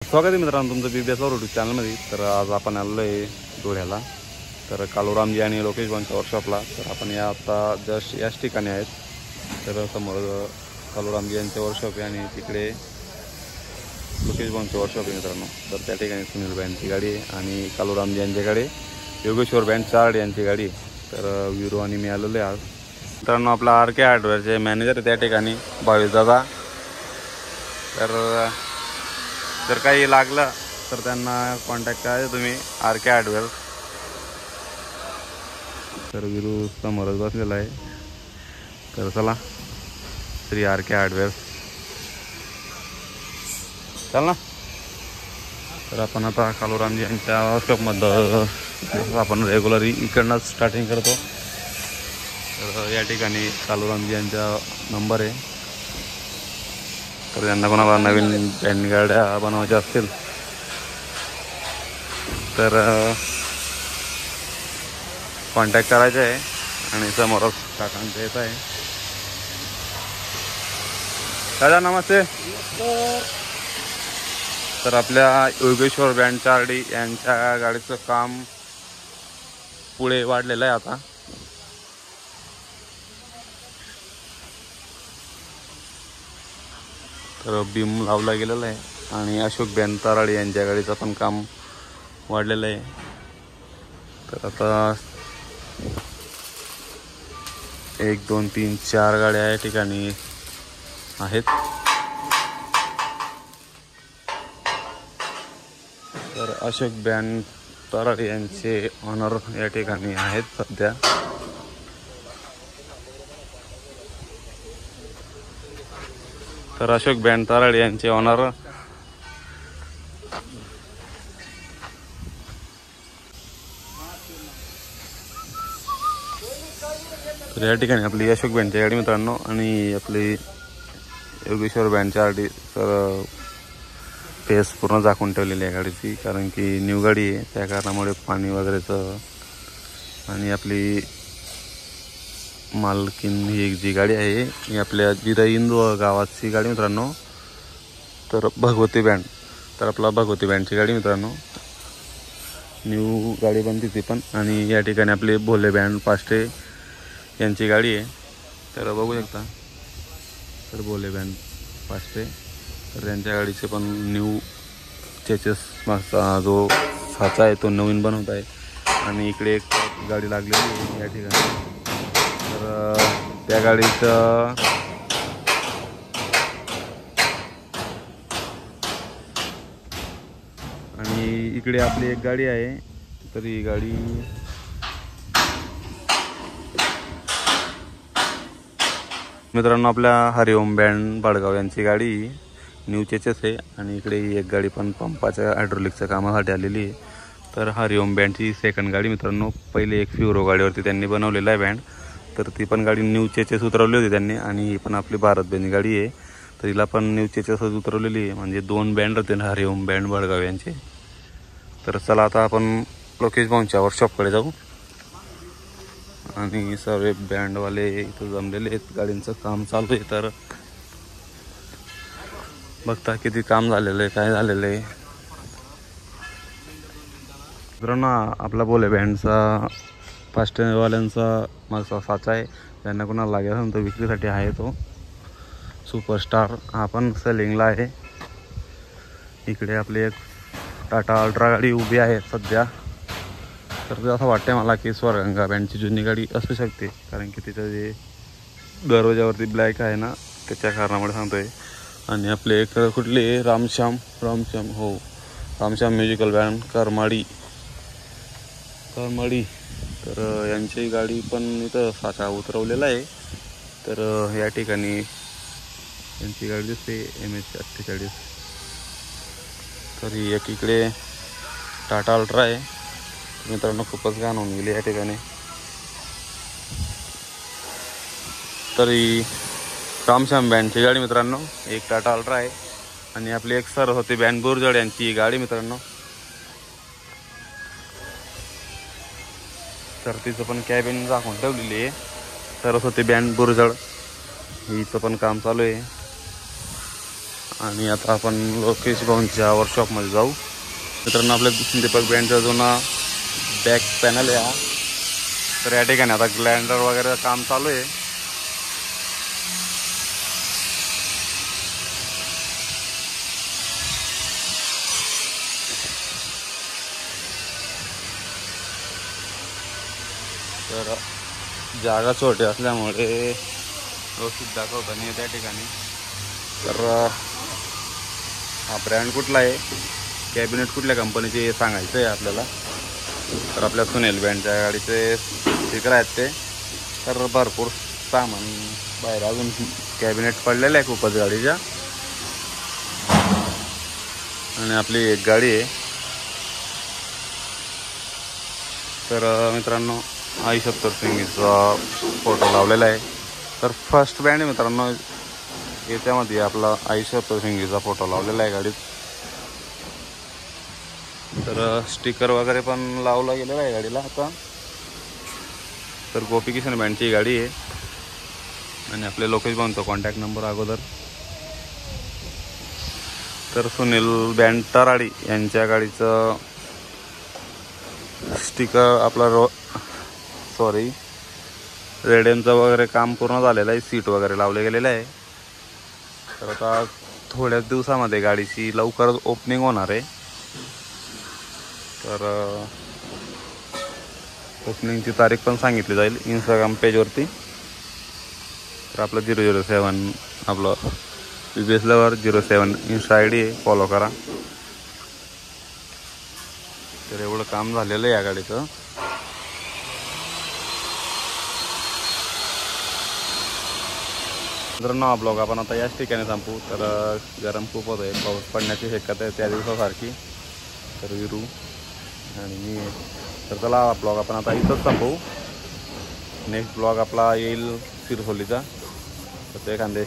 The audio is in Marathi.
स्वागत आहे मित्रांनो तुमचं BBS यूट्यूब चॅनलमध्ये। तर आज आपण आलो आहे धुळ्याला, तर कालूरामजी आणि लोकेश भाऊंच्या वर्कशॉपला। तर आपण आता जस्ट याच ठिकाणी आहेत। तर समोर कालूरामजी यांचे वर्कशॉप आहे आणि तिकडे लोकेश भाऊंचे वर्कशॉप आहे मित्रांनो। तर त्या ठिकाणी सुनील भाईंची गाडी आहे आणि कालूरामजी यांच्याकडे योगेश्वर बँड चार्ड यांची गाडी आहे। तर वीरू आणि मी आलेलो आहे आज मित्रांनो। आपला RK हार्डवेअरचे मॅनेजर आहे त्या ठिकाणी भावेश दादा। तर जर काही लागलं तर त्यांना कॉन्टॅक्ट करायचं तुम्ही RK हार्डवेअर। तर वीरू समोरच बसलेला आहे। तर चला श्री RK हार्डवेअर चल ना। तर आपण आता कालूरामजी यांच्या वर्कशॉपमध्ये आपण रेग्युलरी इकडनंच स्टार्टिंग करतो। तर या ठिकाणी कालूरामजी यांचा नंबर आहे। तर त्यांना कोणाला नवीन बँड गाड्या बनवायच्या असतील तर कॉन्टॅक्ट करायचे आहे आणि समोरच काकांचं येत आहे। दादा नमस्ते। तर आपल्या योगेश्वर बँड चार्ड यांच्या गाडीचं काम पुढे वाढलेलं आहे आता। तर बीम लावला गेलेला आहे आणि अशोक बँड ताराळे यांच्या गाडीचं पण काम वाढलेलं आहे। तर आता 1 2 3 4 गाड्या या ठिकाणी आहेत। तर अशोक बँड ताराळे यांचे ऑनर या ठिकाणी आहेत सध्या। तर अशोक बँड ताराळे यांचे ऑनर तर या ठिकाणी आपली अशोक बँडची गाडी मित्रांनो आणि आपली योगेश्वर बँड चार्ड तर फेस पूर्ण झाकून ठेवलेली आहे गाडीची, कारण की न्यू गाडी आहे त्या कारणामुळे पाणी वगैरेचं। आणि आपली मालकीन ही जी गाडी आहे ही आपल्या इंदू गावाची गाडी मित्रांनो। तर भगवती बँड, तर आपला भगवती बँडची गाडी मित्रांनो, न्यू गाडी पण तिथे पण। आणि या ठिकाणी आपले भोले बँड पाष्टे यांची गाडी आहे। तर बघू शकता तर भोले बँड पाष्टे तर त्यांच्या गाडीचे पण न्यू चेचेस मागचा जो साचा आहे तो नवीन बनवत आहे। आणि इकडे एक गाडी लागलेली आहे या ठिकाणी। तर त्या गाडीचं आणि इकडे आपली एक गाडी आहे। तर ही गाडी मित्रांनो आपल्या हरिओम बँड बडगाव यांची गाडी न्यू चेचेस आहे। आणि इकडे एक गाडी पण पंपाच्या हायड्रोलिकच्या कामासाठी आलेली आहे। तर हरिओम बँडची सेकंड गाडी मित्रांनो, पहिले एक फ्युरो गाडीवरती त्यांनी बनवलेला आहे बँड। तर ती पण गाडी न्यू चेचेस उतरवली होती त्यांनी आणि ही पण आपली भारत बँड गाडी आहे। तर हिला पण न्यू चेचेसच उतरवलेली आहे, म्हणजे 2 बँड होते ना हरिओम बँड बडगाव यांचे। तर चला आता आपण लोकेश भाऊंच्या वर्कशॉपकडे जाऊ आणि सर्व बँडवाले इथं जमलेले आहेत, गाडींचं काम चालू आहे। तर बघता किती काम झालेलं आहे काय झालेलं आहे मित्रांनो। आपला भोले बँडचा पाष्टेवाल्यांचा मागचा साचा आहे, त्यांना कोणाला लागेल असेल तर विक्रीसाठी आहे तो सुपरस्टार, हा पण सेलिंगला आहे। इकडे आपली एक टाटा अल्ट्रा गाडी उभी आहे सध्या। तर असं वाटतंय मला की स्वर्गंगा बँडची जुनी गाडी असू शकते, कारण की तिचं जे दरवाजावरती ब्लॅक आहे ना त्याच्या कारणामुळे सांगतोय। आणि आपले एक कुठले रामश्याम हो रामश्याम म्युझिकल बँड करमाडी। तर यांची गाडी पण इथं साचा उतरवलेला आहे। तर या ठिकाणी यांची गाडी दिसते MH 48। तर ही एक इकडे टाटा अल्ट्रा आहे मित्रांनो, खूपच घाण होऊन गेली या ठिकाणी। तरी रामश्याम बँडची गाडी मित्रांनो, एक टाटा अल्ट्रा आहे। आणि आपली एक सरस्वती बँड बुरजड यांची गाडी मित्रांनो। तर तिचं पण कॅबिन झाकून ठेवलेली आहे सरस्वती बँड बुरजड, हिचं पण काम चालू आहे। आणि आता आपण लोकेश भाऊंच्या वर्कशॉपमध्ये जाऊ. मित्रांनो, आपल्या दीपक ब्रँडचा जुना बॅक पॅनल आहे हा. तर या ठिकाणी आता ग्लाइंडर वगैरे काम चालू आहे. तर जागा छोटी असल्यामुळे व्यवस्थित दाखवता नाही त्या ठिकाणी. तर हा ब्रँड कुठला आहे, कॅबिनेट कुठल्या कंपनीचे हे सांगायचं आहे आपल्याला. तर आपल्या सुनील ब्रँडच्या गाडीचे स्टिकर आहेत ते. तर भरपूर सामान बाहेर अजून कॅबिनेट पडलेलं आहे खूपच गाडीच्या. आणि आपली एक गाडी आहे. तर मित्रांनो, आई-70 सिंगीचा फोटो लावलेला आहे. तर फर्स्ट ब्रँड आहे मित्रांनो, याच्यामध्ये आपला आई-70 सिंगीचा फोटो लावलेला आहे गाडीत. तर स्टिकर वगैरे पण लावला गेलेला आहे गाडीला आता. तर गोपी किशन ब्रँडची गाडी आहे. आणि आपले लोकेश भाऊंचा कॉन्टॅक्ट नंबर अगोदर. तर सुनील ब्रँड तराडी यांच्या गाडीचं स्टिकर आपला रेडियमचं वगैरे काम पूर्ण झालेलं आहे. सीट वगैरे लावले गेलेले आहे. तर आता थोड्याच दिवसामध्ये गाडीची लवकरच ओपनिंग होणार आहे. तर ओपनिंगची तारीख पण सांगितली जाईल इंस्टाग्राम पेजवरती. तर आपलं 007 आपलं VBS लवर 07 इंस्टा ID आहे, फॉलो करा. तर एवढं काम झालेलं आहे या गाडीचं. मित्रांनो, हा ब्लॉग आपण आता याच ठिकाणी संपू. तर गरम खूप होत आहे, पाऊस पडण्याची शक्यता आहे त्या दिवसासारखी. तर विरू आणि मी, तर चला हा ब्लॉग आपण आता इथंच संपवू. नेक्स्ट ब्लॉग आपला येईल सिरसोलीचा. तर ते एखादे